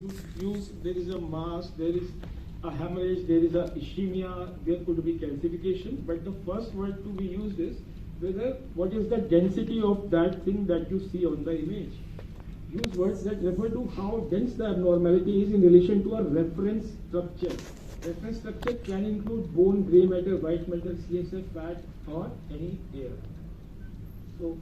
There is a mass, there is a hemorrhage, there is a ischemia, there could be calcification, but the first word to be used is what is the density of that thing that you see on the image. Use words that refer to how dense the abnormality is in relation to a reference structure. Reference structure can include bone, grey matter, white matter, CSF, fat, or any air. So,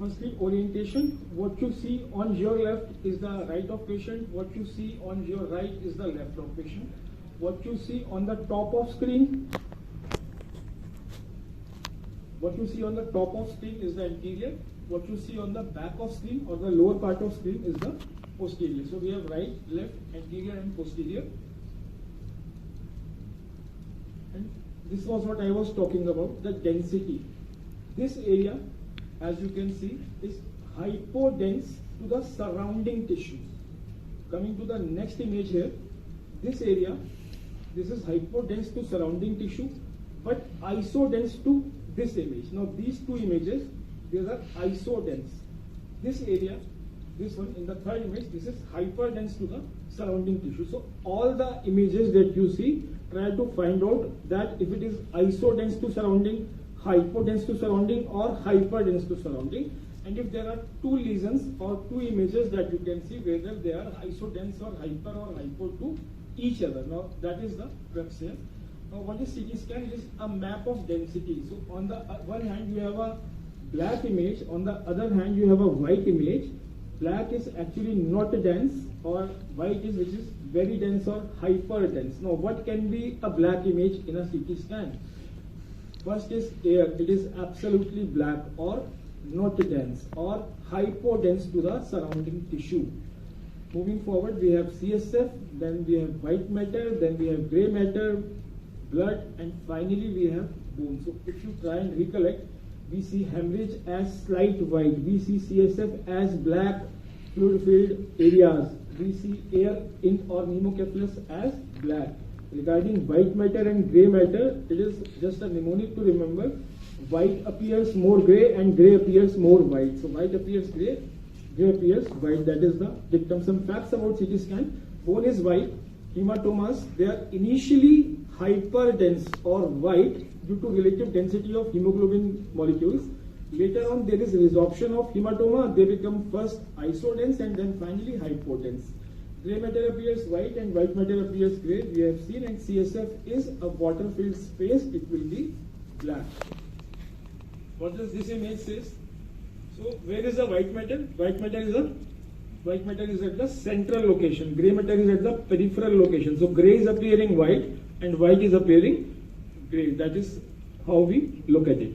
firstly, orientation. What you see on your left is the right of patient. What you see on your right is the left of patient. What you see on the top of screen, is the anterior. What you see on the back of screen or the lower part of screen is the posterior. So we have right, left, anterior, and posterior. And this was what I was talking about, the density. This area, as you can see, is hypodense to the surrounding tissues. Coming to the next image here, this area, this is hypodense to surrounding tissue, but isodense to this image. Now these two images, these are isodense. This area, this one in the third image, this is hyperdense to the surrounding tissue. So all the images that you see, try to find out that if it is isodense to surrounding, hypodense to surrounding, or hyperdense to surrounding, and if there are two lesions or two images that you can see whether they are isodense or hyper or hypo to each other. Now that is the crux here. Now what is CT scan? It is a map of density. So on the one hand you have a black image, on the other hand you have a white image. Black is actually not dense, or white is which is very dense or hyper dense. Now what can be a black image in a CT scan? First is air. It is absolutely black or not dense or hypodense to the surrounding tissue. Moving forward, we have CSF, then we have white matter, then we have grey matter, blood, and finally we have bone. So if you try and recollect, we see hemorrhage as slight white, we see CSF as black fluid-filled areas, we see air in or pneumocephalus as black. Regarding white matter and grey matter, it is just a mnemonic to remember. White appears more grey and grey appears more white. So white appears grey, grey appears white. That is the dictum. Some facts about CT scan. Bone is white. Hematomas, they are initially hyperdense or white due to relative density of hemoglobin molecules. Later on, there is resorption of hematoma. They become first isodense and then finally hypodense. Grey matter appears white and white matter appears grey, we have seen, and CSF is a water-filled space, it will be black. What does this image say? So where is the white matter? White matter is at the central location, grey matter is at the peripheral location. So grey is appearing white and white is appearing grey. That is how we look at it.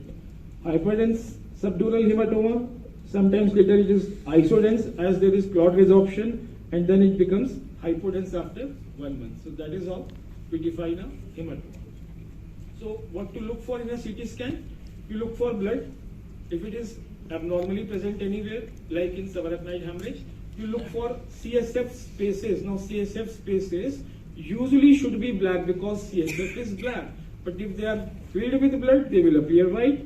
Hyperdense subdural hematoma, sometimes later it is isodense as there is clot resorption, and then it becomes hypodense after 1 month. So that is how we define a hematoma. So what to look for in a CT scan? You look for blood. If it is abnormally present anywhere, like in subarachnoid hemorrhage, you look for CSF spaces. Now CSF spaces usually should be black because CSF is black. But if they are filled with blood, they will appear white.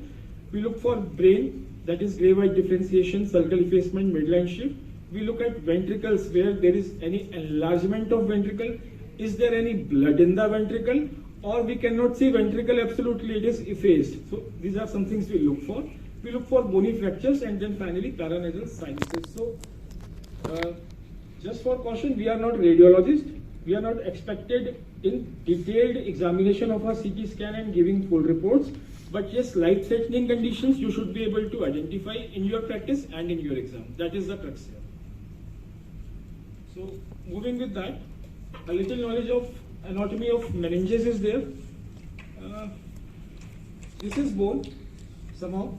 We look for brain, that is grey-white differentiation, sulcal effacement, midline shift. We look at ventricles where there is any enlargement of ventricle. Is there any blood in the ventricle? Or we cannot see ventricle absolutely, it is effaced. So these are some things we look for. We look for bony fractures and then finally paranasal sinuses. So just for caution, we are not radiologists. We are not expected in detailed examination of a CT scan and giving full reports. But yes, life-threatening conditions you should be able to identify in your practice and in your exam. That is the crux here. So moving with that, a little knowledge of anatomy of meninges is there. This is bone, somehow.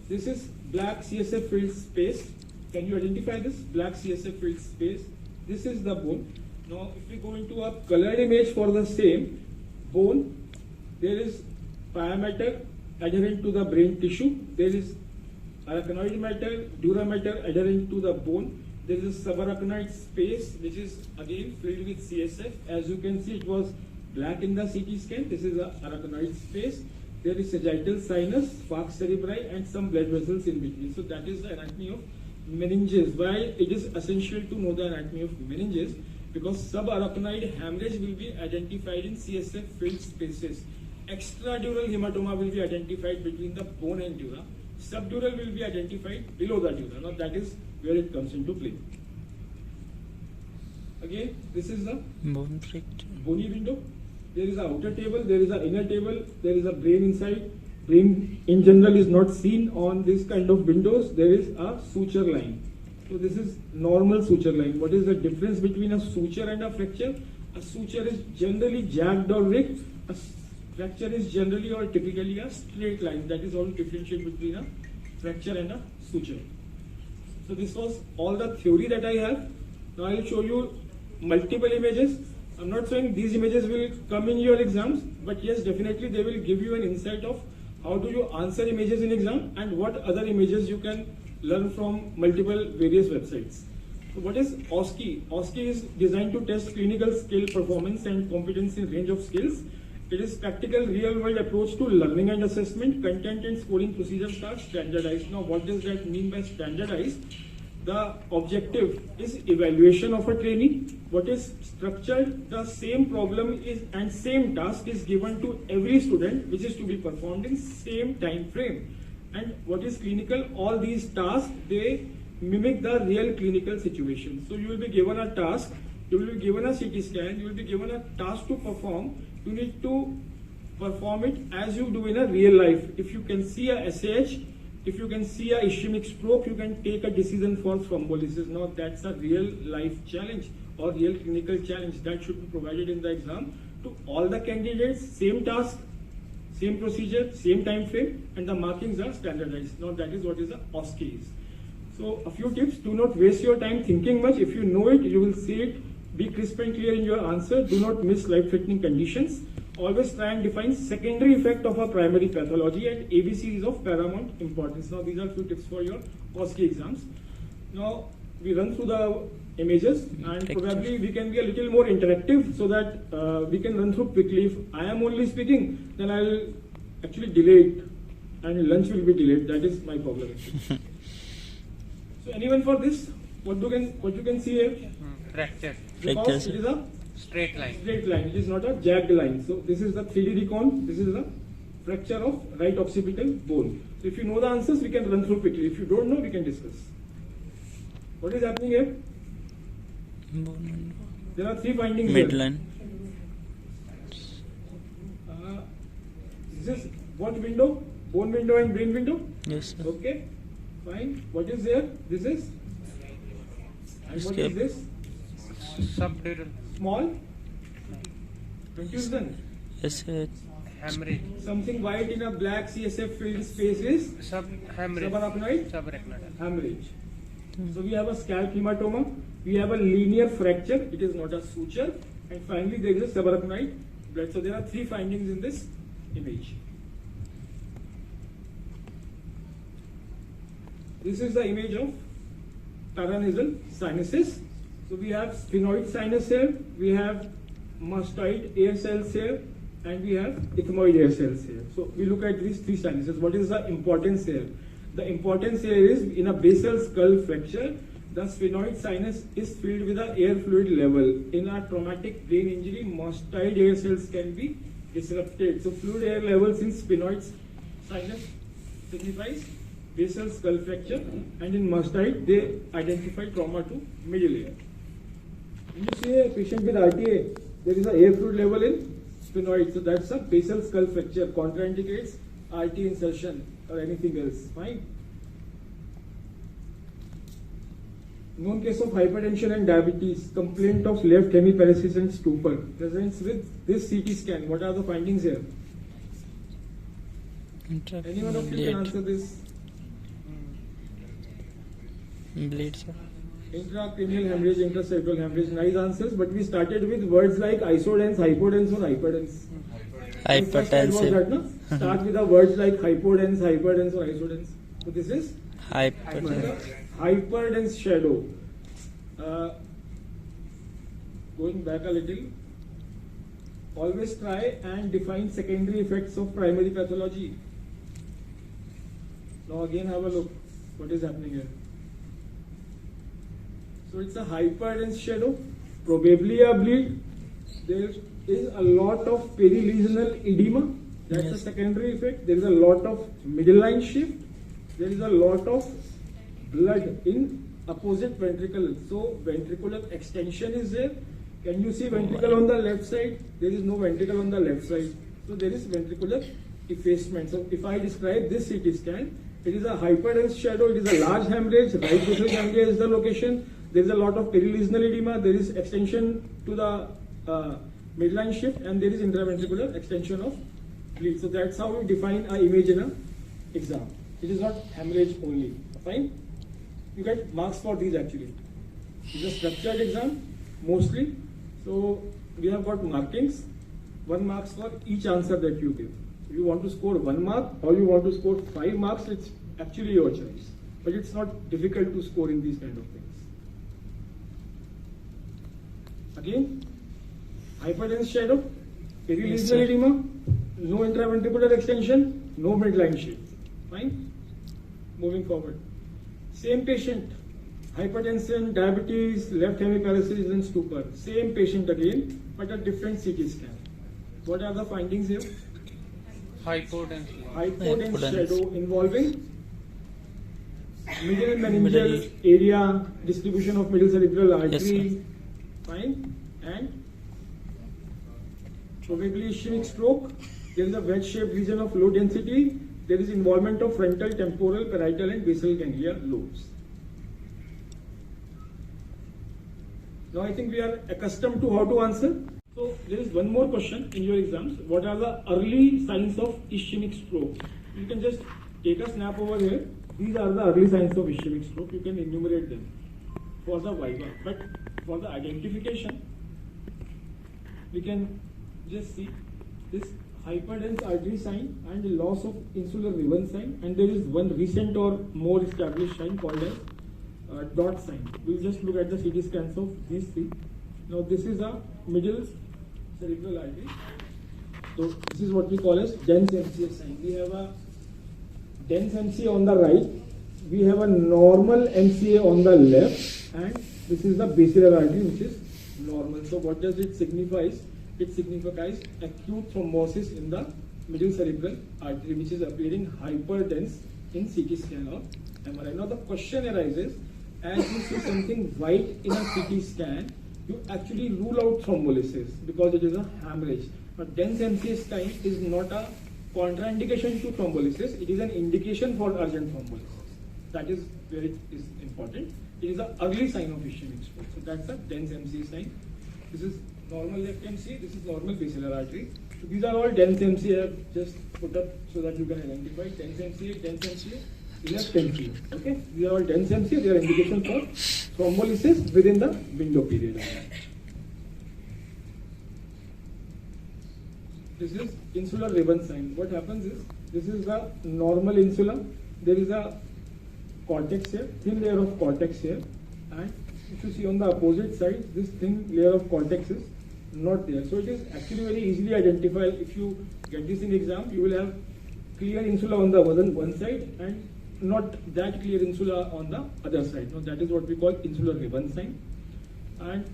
This is black CSF filled space. Can you identify this? Black CSF filled space. This is the bone. Now if we go into a colored image for the same bone, there is pia matter adherent to the brain tissue. There is arachnoid matter, dura matter adherent to the bone. There is a subarachnoid space which is again filled with CSF. As you can see, it was black in the CT scan. This is a arachnoid space. There is sagittal sinus, falx cerebri, and some blood vessels in between. So that is the anatomy of meninges. Why it is essential to know the anatomy of meninges? Because subarachnoid hemorrhage will be identified in CSF filled spaces. Extradural hematoma will be identified between the bone and dura. Subdural will be identified below the dura. Now that is where it comes into play. Again, this is the bony window. There is an outer table, there is an inner table, there is a brain inside. Brain in general is not seen on this kind of windows. There is a suture line. So this is normal suture line. What is the difference between a suture and a fracture? A suture is generally jagged or rigged. A fracture is generally or typically a straight line. That is all differentiate between a fracture and a suture. So this was all the theory that I have. Now I will show you multiple images. I'm not saying these images will come in your exams, but yes, definitely they will give you an insight of how do you answer images in exam and what other images you can learn from multiple various websites. So what is OSCE? OSCE is designed to test clinical skill, performance and competence in range of skills. It is practical real-world approach to learning and assessment, content and scoring procedures are standardized. Now what does that mean by standardized? The objective is evaluation of a trainee. What is structured? The same problem is and same task is given to every student, which is to be performed in same time frame. And what is clinical? All these tasks, they mimic the real clinical situation. So you will be given a task, you will be given a CT scan, you will be given a task to perform. You need to perform it as you do in a real life. If you can see a SAH, if you can see a ischemic stroke, you can take a decision for thrombolysis. Now that's a real life challenge or real clinical challenge that should be provided in the exam to all the candidates. Same task, same procedure, same time frame, and the markings are standardized. Now that is what is a OSCE is. So a few tips: do not waste your time thinking much. If you know it, you will see it. Be crisp and clear in your answer. Do not miss life-threatening conditions. Always try and define secondary effect of a primary pathology, and ABC is of paramount importance. Now these are few tips for your OSCE exams. Now we run through the images and probably we can be a little more interactive so that we can run through quickly. If I am only speaking, then I will actually delay it and lunch will be delayed. That is my problem. So anyone for this? What you can see here? Fracture. Because it is a Straight line. straight line. It is not a jagged line. So this is the 3D recon. This is the fracture of right occipital bone. So if you know the answers, we can run through quickly. If you don't know, we can discuss. What is happening here? There are three findings Midline. here. This is what window? Bone window and brain window? Yes, sir. Okay. Fine. What is there? This is? And what is this? Subdural. Small? Confusion? Yes, sir. Hemorrhage. Something white in a black CSF filled space is? Hemorrhage. Subarachnoid? Subarachnoid. Hemorrhage. So we have a scalp hematoma, we have a linear fracture, it is not a suture, and finally there is a subarachnoid blood. So there are three findings in this image. This is the image of paranasal sinuses. So we have sphenoid sinus here, we have mastoid air cells here, and we have ethmoid air cells here. So we look at these three sinuses. What is the importance here? The importance here is in a basal skull fracture, the sphenoid sinus is filled with the air fluid level. In a traumatic brain injury, mastoid air cells can be disrupted. So fluid air levels in sphenoid sinus signifies basal skull fracture, and in mastoid they identify trauma to middle ear. When you see a patient with RTA, there is a air fluid level in sphenoid, so that's a basal skull fracture, contraindicates RT insertion or anything else. Fine. Known case of hypertension and diabetes, complaint of left hemiparesis and stupor, presents with this CT scan. What are the findings here? Anyone of you can answer this? Bleed, sir. Intracranial hemorrhage, intracerebral hemorrhage. Nice answers, but we started with words like isodense, hypodense, or hyperdense. Hypertensive. Start with the words like hypodense, hyperdense, or isodense. So this is Hypertensive. hyperdense shadow. Going back a little, always try and define secondary effects of primary pathology. Now again have a look. What is happening here? So it's a hyperdense shadow, probably a bleed. There is a lot of perilesional edema. That's a Yes. secondary effect. There is a lot of middle line shift. There is a lot of blood in opposite ventricle. So ventricular extension is there. Can you see ventricle on the left side? There is no ventricle on the left side. So there is ventricular effacement. So if I describe this CT scan, it is a hyperdense shadow. It is a large hemorrhage. Right ventral ganglia is the location. There is a lot of perilesional edema. There is extension to the midline shift, and there is intraventricular extension of bleed. So that's how we define an image in an exam. It is not hemorrhage only. Fine? You get marks for these actually. It's a structured exam mostly. So we have got markings. 1 marks for each answer that you give. If you want to score 1 mark or you want to score 5 marks, it's actually your choice. But it's not difficult to score in these kind of things. Again, hyperdense shadow, perilesional edema, no intraventricular extension, no midline shift. Fine? Moving forward. Same patient, hypertension, diabetes, left hemiparesis and stupor. Same patient again, but a different CT scan. What are the findings here? Hypodense. Hypodense Hypodense. shadow involving middle meningeal Middle. area, distribution of middle cerebral artery. Yes, sir. Fine. And probably ischemic stroke. There is a wedge-shaped region of low density. There is involvement of frontal, temporal, parietal and basal ganglia lobes. Now I think we are accustomed to how to answer. So there is one more question in your exams. What are the early signs of ischemic stroke? You can just take a snap over here. These are the early signs of ischemic stroke. You can enumerate them for the Viva. But for the identification, we can just see this hyperdense artery sign and the loss of insular ribbon sign, and there is one recent or more established sign called as dot sign. We'll just look at the CT scans of these three. Now this is a middle cerebral artery. So this is what we call as dense MCA sign. We have a dense MCA on the right. We have a normal MCA on the left, and this is the basilar artery which is normal. So what does it signify? It signifies acute thrombosis in the middle cerebral artery, which is appearing hyperdense in CT scan or MRI. Now the question arises, as you see something white in a CT scan, you actually rule out thrombolysis because it is a hemorrhage. But dense MCA sign is not a contraindication to thrombolysis, it is an indication for urgent thrombolysis. That is where it is important. It is an early sign of ischemic stroke. So that's a dense MCA sign. This is normal left MCA, this is normal basilar artery. So these are all dense MCA I have just put up so that you can identify dense MCA, left MCA. Okay, these are all dense MCA, they are indication for thrombolysis within the window period. This is insular ribbon sign. What happens is, this is the normal insula. There is a cortex here, thin layer of cortex here, and if you see on the opposite side, this thin layer of cortex is not there. So it is actually very easily identifiable. If you get this in exam, you will have clear insula on the one side and not that clear insula on the other side. Now that is what we call insular ribbon sign. And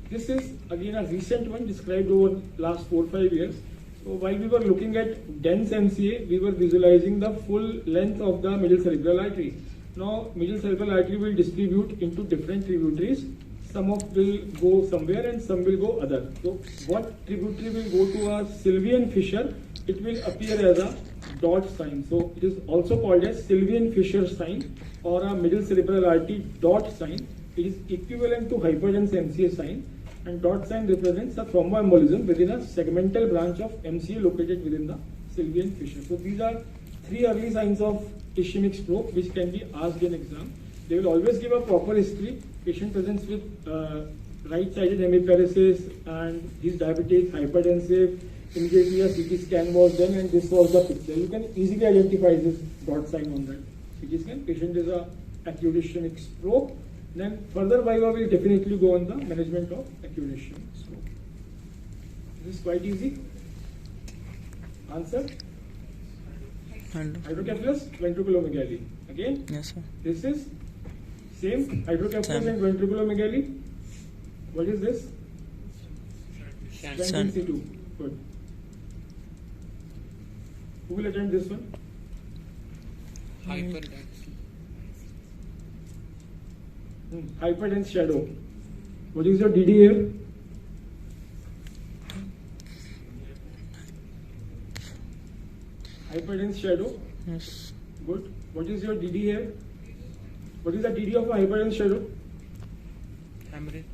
this is again a recent one described over last 4 or 5 years. So while we were looking at dense MCA, we were visualizing the full length of the middle cerebral artery. Now middle cerebral artery will distribute into different tributaries. Some of will go somewhere and some will go other. So what tributary will go to a Sylvian fissure, it will appear as a dot sign. So it is also called as Sylvian fissure sign or a middle cerebral artery dot sign. It is equivalent to hyperdense MCA sign, and dot sign represents a thromboembolism within a segmental branch of MCA located within the Sylvian fissure. So these are 3 early signs of ischemic stroke which can be asked in exam. They will always give a proper history. Patient presents with right-sided hemiparesis and his diabetes, hypertensive. Immediately a CT scan was done and this was the picture. You can easily identify this dot sign on that CT scan. Patient is a acute ischemic stroke. Then further Viva will definitely go on the management of acute ischemic stroke. This is quite easy. Answer? And Hydrocephalus ventriculomegaly. Again, yes, sir. this is Same, hydrocephalus Same. and ventriculomegaly. What is this? Shunt. Shunt. Tendency to. Good. Who will attempt this one? Hyperdense. Hyperdense shadow. What is your DD here? Hyperdense shadow. Yes. Good. What is your DD here? What is the DD of a hyperdense shadow? Hemorrhage.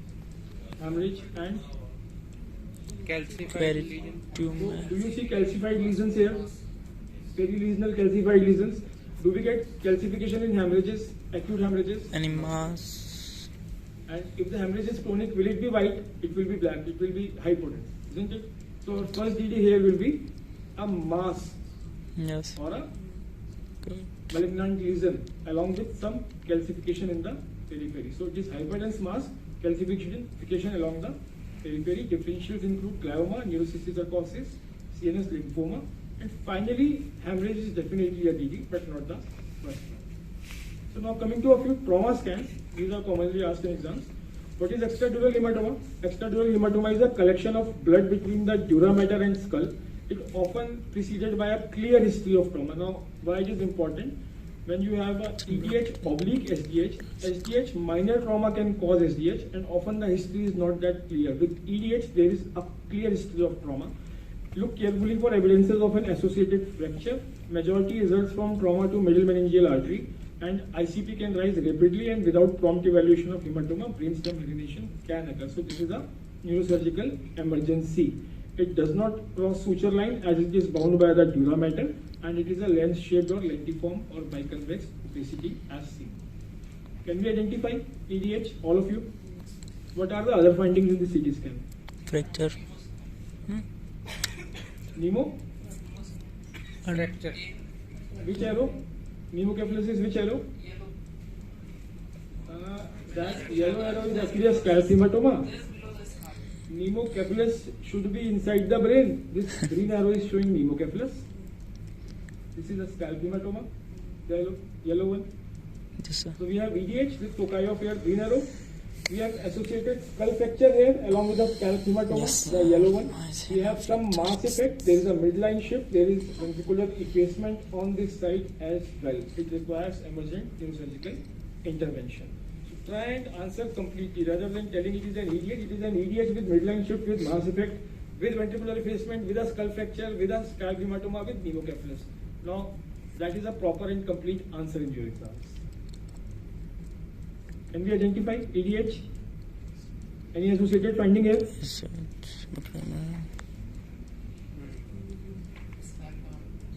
Hemorrhage and Calcified Very lesion. so tumor. do you see calcified lesions here? Perilesional calcified lesions. Do we get calcification in hemorrhages, acute hemorrhages? Any mass? And if the hemorrhage is chronic, will it be white? It will be black. It will be hypodense, isn't it? So our first DD here will be a mass Yes. or a Good. malignant lesion along with some calcification in the periphery. So it is hyperdense mass, calcification along the periphery. Differentials include glioma, neurocysticercosis, CNS lymphoma, and finally hemorrhage is definitely a DD, but not the first one. So now coming to a few trauma scans, these are commonly asked in exams. What is extradural hematoma? Extradural hematoma is a collection of blood between the dura mater and skull. It often preceded by a clear history of trauma. Now, why it is important? When you have a EDH oblique SDH, SDH minor trauma can cause SDH, and often the history is not that clear. With EDH, there is a clear history of trauma. Look carefully for evidences of an associated fracture. Majority results from trauma to middle meningeal artery, and ICP can rise rapidly and without prompt evaluation of hematoma, brainstem herniation can occur. So this is a neurosurgical emergency. It does not cross suture line as it is bound by the dura mater, and it is a lens-shaped or lentiform or biconvex opacity as seen. Can we identify EDH, all of you? What are the other findings in the CT scan? Fracture. Nemo? Fracture. Which arrow? Pneumocephalus is which arrow? That yellow arrow is actually a scalp hematoma. Pneumocephalus should be inside the brain. This green arrow is showing pneumocephalus. This is a scalp hematoma, the yellow one. Yes, sir. So we have EDH with foci of here, green arrow. We have associated skull fracture here along with the scalp hematoma, Yes. the yellow one. I see. We have some mass effect. There is a midline shift. There is ventricular effacement on this side as well. It requires emergent neurosurgical intervention. So try and answer completely rather than telling it is an EDH. It is an EDH with midline shift, with mass effect, with ventricular effacement, with a skull fracture, with a scalp hematoma, with pneumocephalus. Now that is a proper and complete answer in your exams. Can we identify EDH? Any associated finding here? Yes, sir.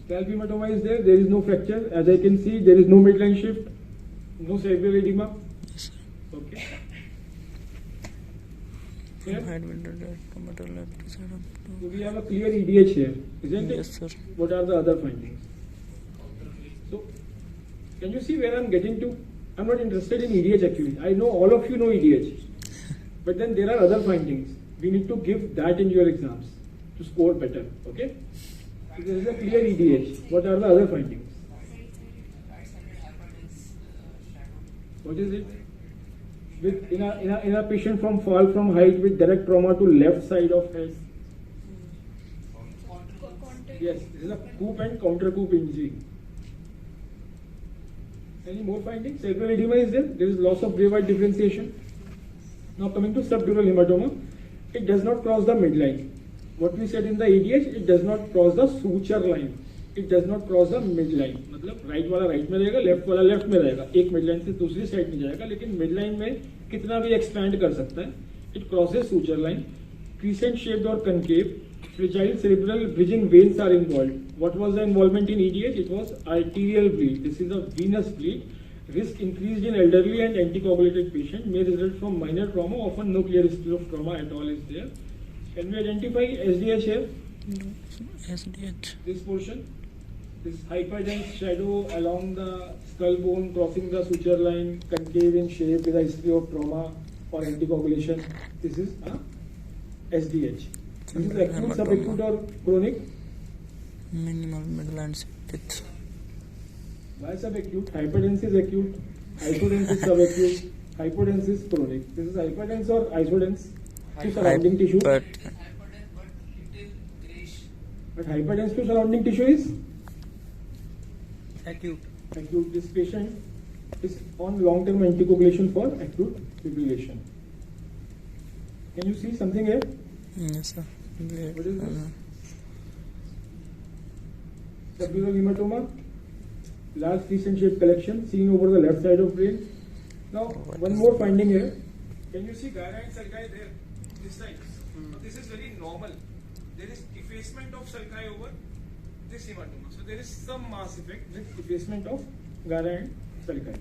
Scalp hematoma is there. There is no fracture. As I can see, there is no midline shift, no cerebral edema. Yes, sir. Okay. Here, Head window, tomato left side up so to. we have a clear EDH here, isn't it? Yes, sir. What are the other findings? So, can you see where I'm getting to? I'm not interested in EDH actually. I know all of you know EDH. But then there are other findings. We need to give that in your exams to score better. Okay? So there is a clear EDH. What are the other findings? What is it? With in a patient from fall from height with direct trauma to left side of head. Yes, this is a coup and counter coup injury. Any more findings? Cerebral edema is there. There is loss of gray-white differentiation. Now coming to subdural hematoma, it does not cross the midline. What we said in the EDH, it does not cross the suture line. It does not cross the midline. मतलब right वाला right में रहेगा, left वाला left में रहेगा. एक midline से दूसरी side में जाएगा, लेकिन midline में कितना भी expand कर सकता है. It crosses suture line. Crescent shaped or concave. Fragile cerebral bridging veins are involved. What was the involvement in EDH? It was arterial bleed. This is a venous bleed. Risk increased in elderly and anticoagulated patient. May result from minor trauma. Often no clear history of trauma at all is there. Can we identify SDH here? SDH. This portion, this hyperdense shadow along the skull bone crossing the suture line, concave in shape with a history of trauma or anticoagulation. This is a SDH. This is acute, subacute or chronic? Minimal midline with. Why subacute? Hyperdense is acute. Isodense is subacute, hypodense is chronic. This is hyperdense or isodense to surrounding tissue. But But hyperdense to surrounding tissue is Acute. acute. This patient is on long-term anticoagulation for acute fibrillation. Can you see something here? yes, sir. What is this? Subdural hematoma, large crescent-shaped collection seen over the left side of brain. Now, one more finding here. Can you see gyra and sulci there? This side. Now, this is very normal. There is effacement of sulci over this hematoma. So there is some mass effect with effacement of gyra and sulci.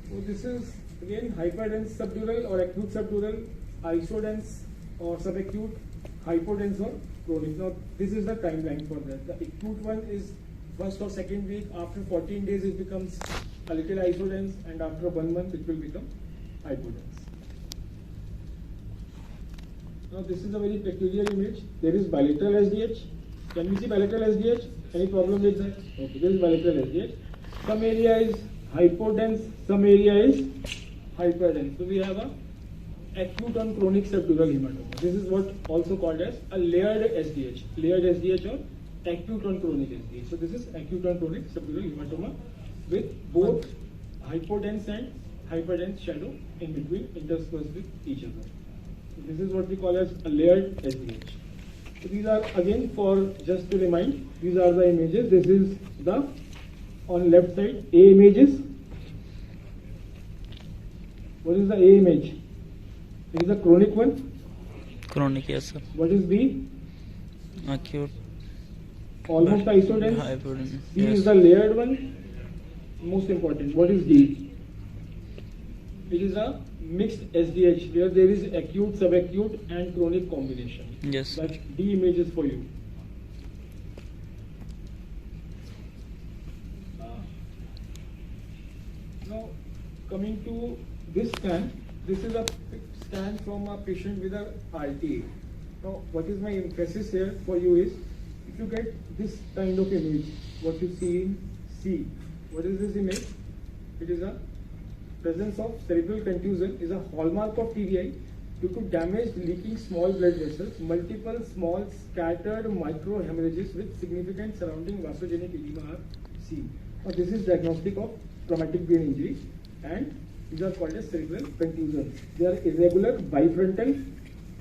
So this is again hyperdense subdural or acute subdural, isodense or subacute, hypodense or chronic. Now this is the timeline for that. The acute one is first or second week. After 14 days it becomes a little isodense, and after 1 month it will become hypodense. Now this is a very peculiar image. There is bilateral SDH. Can we see bilateral SDH? Any problem with that? Okay, there is bilateral SDH. Some area is hypodense, some area is hyperdense. So we have a acute and chronic subdural hematoma. This is what also called as a layered SDH. Layered SDH or acute and chronic SDH. So this is acute and chronic subdural hematoma with both hypodense and hyperdense shadow in between, interspersed with each other. So this is what we call as a layered SDH. So these are again, for just to remind, these are the images. This is the on left side A images. What is the A image? It is the chronic one. chronic, yes, sir. What is B? Acute. Almost isodense. Hypodense. C Yes. is the layered one. Most important. What is D? It is a mixed SDH where there is acute, subacute and chronic combination. Yes. That's D images for you. Now coming to this scan, this is a scan from a patient with a RTA. Now what is my emphasis here for you is, if you get this kind of image, what you see in C, what is this image? It is a presence of cerebral contusion is a hallmark of TBI due to damaged leaking small blood vessels, multiple small scattered micro hemorrhages with significant surrounding vasogenic edema are seen. Now this is diagnostic of traumatic brain injury, and these are called as cerebral contusions. They are irregular bifrontal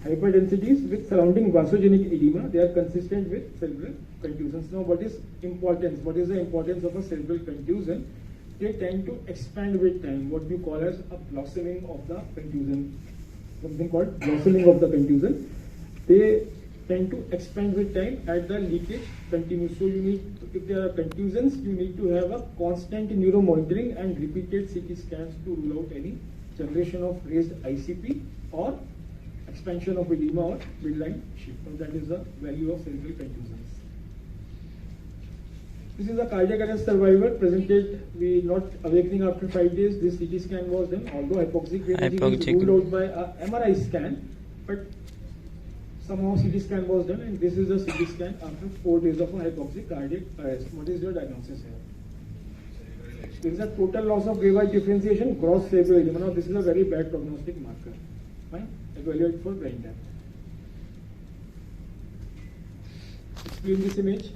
hyperdensities with surrounding vasogenic edema. They are consistent with cerebral contusions. Now what is importance? What is the importance of a cerebral contusion? They tend to expand with time, what we call as a blossoming of the contusion, something called blossoming of the contusion. They tend to expand with time as the leakage continues. So you need, if there are contusions, you need to have a constant neuromonitoring and repeated CT scans to rule out any generation of raised ICP or expansion of edema or midline shift. So that is the value of cerebral contusions. This is a cardiac arrest survivor presented, we not awakening after 5 days. This CT scan was done, although hypoxic brain injury is ruled out by a MRI scan, but somehow CT scan was done, and this is a CT scan after 4 days of a hypoxic cardiac arrest. What is your diagnosis here? There is a total loss of gray-white differentiation, gross cerebral edema. Now this is a very bad prognostic marker. Fine, evaluate for brain death. Explain this image.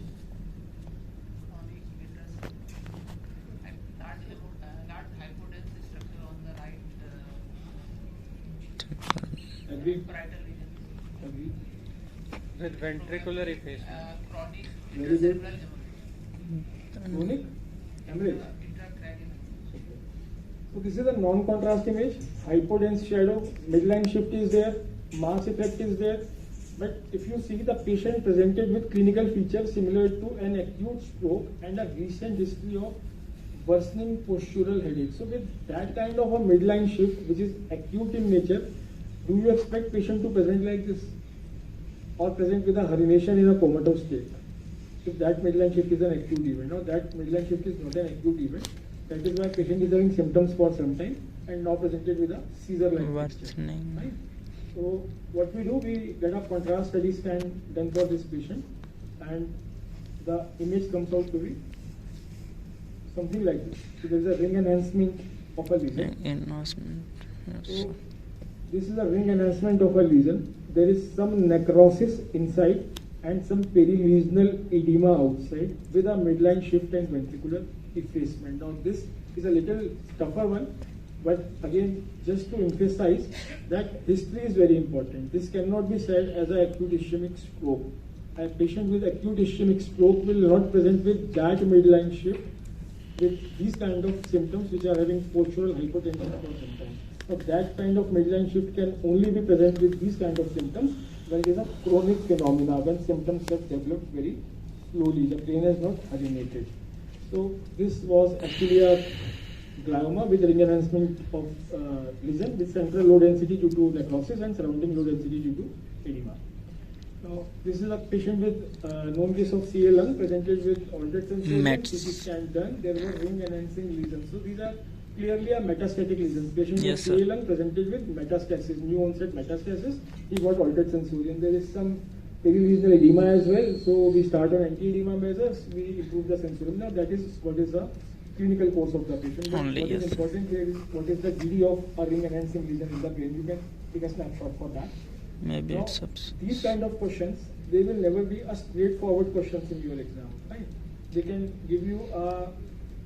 Agreed. Agreed. With ventricular effacement. Very good. Chronic hemorrhage. So this is a non-contrast image. Hypodense shadow, midline shift is there, mass effect is there. But if you see, the patient presented with clinical features similar to an acute stroke and a recent history of worsening postural headache. So with that kind of a midline shift, which is acute in nature, do you expect patient to present like this or present with a herniation in a comatose state? If that midline shift is an acute event. Now that midline shift is not an acute event. That is why patient is having symptoms for some time and now presented with a seizure-like picture. Right? So what we do, we get a contrast study scan done for this patient, and the image comes out to be something like this. So there is a ring enhancement of a lesion. Enhancement. Yes, So sir. this is a ring enhancement of a lesion. There is some necrosis inside and some perilesional edema outside with a midline shift and ventricular effacement. Now this is a little tougher one, but again, just to emphasize that history is very important. This cannot be said as an acute ischemic stroke. A patient with acute ischemic stroke will not present with that midline shift with these kind of symptoms which are having postural hypotension for some time. So that kind of midline shift can only be present with these kind of symptoms when it is a chronic phenomena, when symptoms have developed very slowly, the brain has not herniated. So this was actually a glioma with ring enhancement of lesion with central low density due to necrosis and surrounding low density due to edema. Now, this is a patient with known case of CA lung presented with altered sensation, Mets. CT scan done. There were ring enhancing lesions. So these are clearly a metastatic lesions. Patient Yes, with CA sir. lung presented with metastasis, new onset metastasis. He got altered sensorium. There is some perilesional edema as well. So we start on anti-edema measures. We improve the sensorium. Now that is what is the clinical course of the patient. But Only, what is yes. important here is what is the GD of a ring enhancing lesion in the brain. You can take a snapshot for that. Maybe Now, it's these kind of questions, they will never be a straightforward questions in your exam, right? They can give you a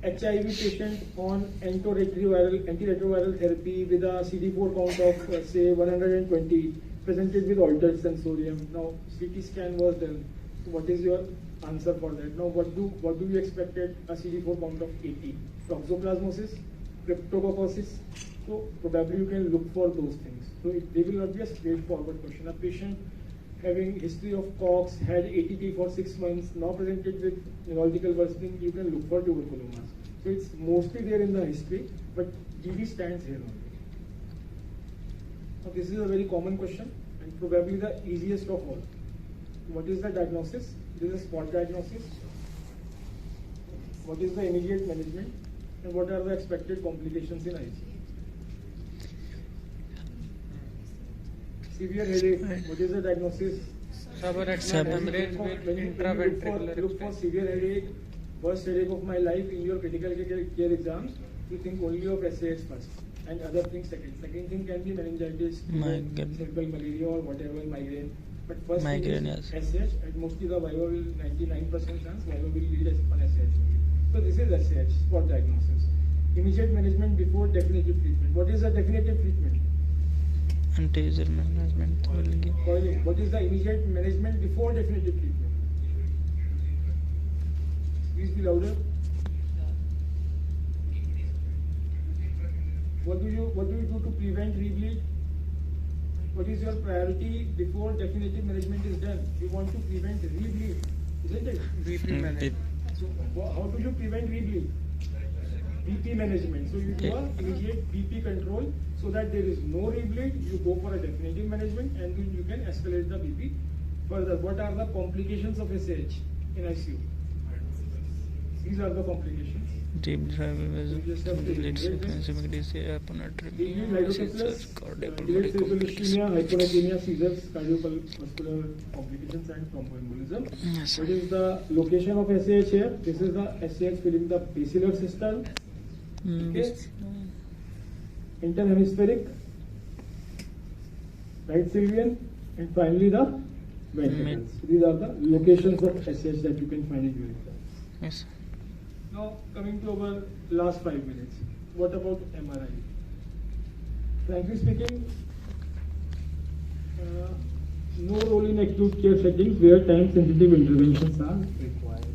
HIV patient on antiretroviral therapy with a CD4 count of say 120, presented with altered sensorium. Now CT scan was done. So what is your answer for that? Now what do you expect at a CD4 count of 80? Toxoplasmosis, cryptococcosis. So probably you can look for those things. So they will not be a straightforward question. A patient having history of COX, had ATT for 6 months, now presented with neurological worsening, you can look for tuberculosis. So it's mostly there in the history, but GD stands here only. Now this is a very common question and probably the easiest of all. What is the diagnosis? This is a spot diagnosis. What is the immediate management? And what are the expected complications in ICU? Severe headache, what is the diagnosis? Subhemorrhage with When you intraventricular look for expansion. severe headache, worst headache of my life in your critical care exams, you think only of SAH first and other things second. Second thing can be meningitis, Migraine. simple malaria or whatever, migraine. But first Migraine, thing is yes. SAH and mostly the Viva will 99% chance Viva will lead on SAH. So this is SAH, spot diagnosis. Immediate management before definitive treatment. What is the definitive treatment? Anti-seizure management will give. What is the immediate management before definitive treatment? Please be louder. What do you do to prevent rebleed? What is your priority before definitive management is done? You want to prevent rebleed, isn't it? BP management. So how do you prevent rebleed? BP management. So you do a immediate BP control so that there is no rebleed. You go for a definitive management and then you can escalate the BP further. What are the complications of SAH in ICU? These are the complications. Deep driving You just have to lead integrate this. sequence immediacy aponatremia, Delayed seizures, hydrocephalus, cardiac delayed cerebral complications. ischemia, hyponatremia, seizures, cardiovascular complications and thromboembolism. Yes, sir. What is the location of SAH here? This is the SAH filling the basilar system. Okay. Interhemispheric, right sylvian, and finally the ventricles. These are the locations of SAH that you can find in your exam. Yes. Now coming to our last 5 minutes. What about MRI? Frankly speaking, no role in acute care settings where time-sensitive interventions are required.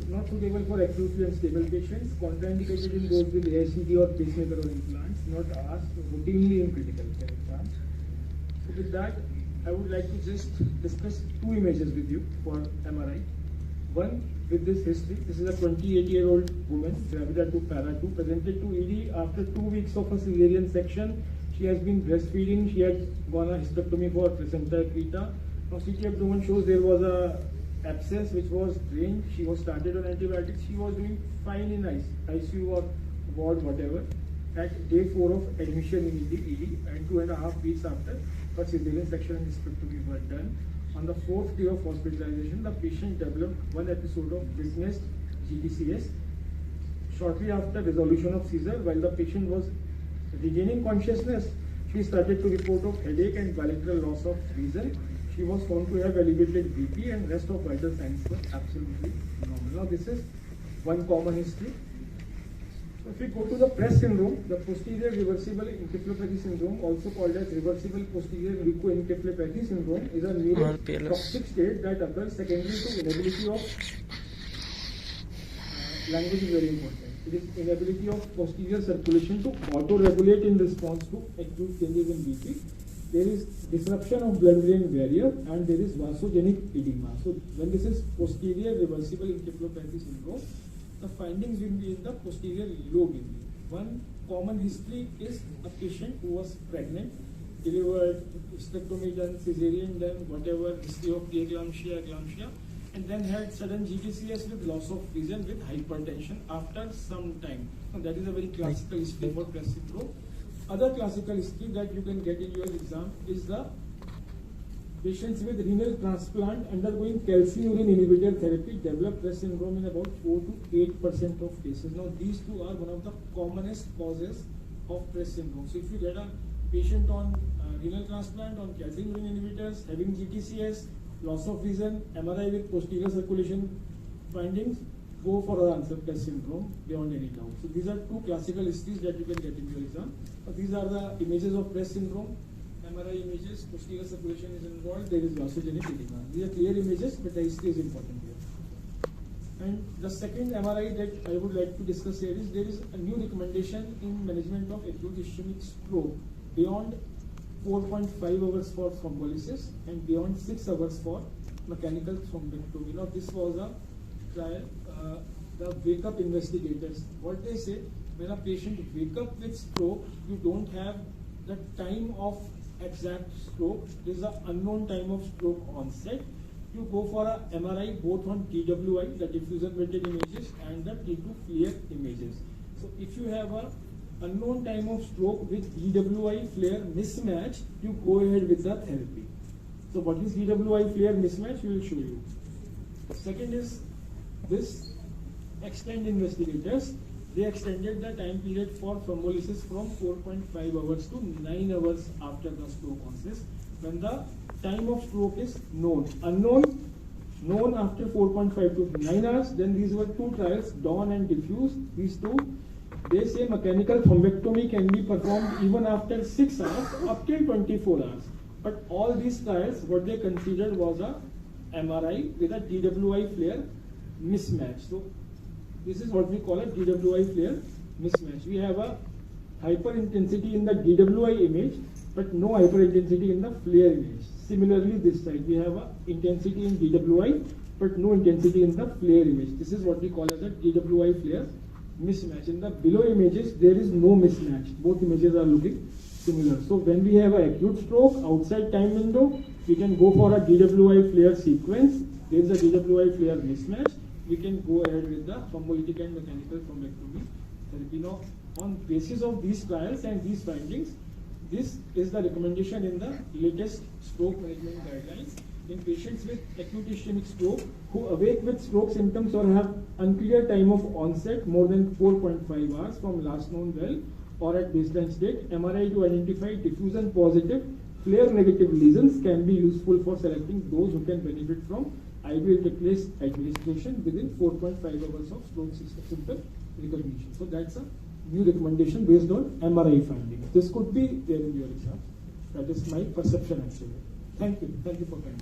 Not suitable for acutely unstable patients, contraindicated in those with AICD or pacemaker or implants, not asked routinely in critical care exams. So with that, I would like to just discuss 2 images with you for MRI. One with this history. This is a 28-year-old woman, gravida 2 para 2, presented to ED after 2 weeks of a cesarean section. She has been breastfeeding. She had gone a hysterectomy for placenta accreta. Now CT abdomen shows there was a abscess which was drained. She was started on antibiotics. She was doing fine in ICU or ward, whatever. At day 4 of admission in ED and 2.5 weeks after her cesarean section and hysterectomy were done. On the 4th day of hospitalization, the patient developed one episode of witnessed GTCS, shortly after resolution of seizure, while the patient was regaining consciousness, she started to report of headache and bilateral loss of vision. She was found to have elevated BP and rest of vital signs were absolutely normal. Now this is one common history. So if we go to the Press syndrome, the posterior reversible encephalopathy syndrome, also called as reversible posterior leukoencephalopathy syndrome, is a neurotoxic state that occurs secondary to inability of language is very important. It is inability of posterior circulation to auto-regulate in response to acute changes in BP. There is disruption of blood-brain barrier and there is vasogenic edema. So when this is posterior reversible encephalopathy syndrome, the findings will be in the posterior lobe. One common history is a patient who was pregnant, delivered, hysterectomy done, cesarean done, whatever, history of preeclampsia, and then had sudden GTCS with loss of vision with hypertension after some time. So that is a very classical history for Press syndrome. Other classical history that you can get in your exam is the patients with renal transplant undergoing calcineurin inhibitor therapy develop Press syndrome in about 4 to 8% of cases. Now these two are one of the commonest causes of Press syndrome. So if you get a patient on renal transplant, on calcineurin inhibitors, having GTCS, loss of vision, MRI with posterior circulation findings, go for the answer Press syndrome beyond any doubt. So these are two classical histories that you can get in your exam. These are the images of Press syndrome. MRI images, posterior circulation is involved, there is vasogenic edema. These are clear images, but the history is important here. And the second MRI that I would like to discuss here is there is a new recommendation in management of acute ischemic stroke beyond 4.5 hours for thrombolysis and beyond 6 hours for mechanical thrombectomy. Now this was a trial, the wake-up investigators. What they say, when a patient wake up with stroke, you don't have the time of exact stroke. There is an unknown time of stroke onset. You go for a MRI both on TWI, the diffusion weighted images, and the T2 FLAIR images. So if you have a unknown time of stroke with DWI FLAIR mismatch, you go ahead with the therapy. So what is DWI FLAIR mismatch? We will show you. Second is this extend investigators. They extended the time period for thrombolysis from 4.5 hours to 9 hours after the stroke onset, when the time of stroke is known. Unknown, known after 4.5 to 9 hours. Then these were two trials, Dawn and Diffuse. These two, they say mechanical thrombectomy can be performed even after 6 hours up till 24 hours. But all these trials, what they considered was a MRI with a DWI FLAIR mismatch. So this is what we call a DWI FLAIR mismatch. We have a hyperintensity in the DWI image, but no hyperintensity in the FLAIR image. Similarly, this side we have a intensity in DWI, but no intensity in the FLAIR image. This is what we call as a DWI FLAIR mismatch. In the below images, there is no mismatch. Both images are looking similar. So when we have an acute stroke outside time window, we can go for a DWI FLAIR sequence. There is a DWI FLAIR mismatch. We can go ahead with the thrombolytic and mechanical thrombectomy therapy. Now, on basis of these trials and these findings, this is the recommendation in the latest stroke management guidelines. In patients with acute ischemic stroke who awake with stroke symptoms or have unclear time of onset more than 4.5 hours from last known well or at baseline state, MRI to identify diffusion positive, FLAIR negative lesions can be useful for selecting those who can benefit from IV replace administration within 4.5 hours of stroke symptom recognition. So that's a new recommendation based on MRI findings. This could be there in your exam. That is my perception actually. Thank you. Thank you for coming.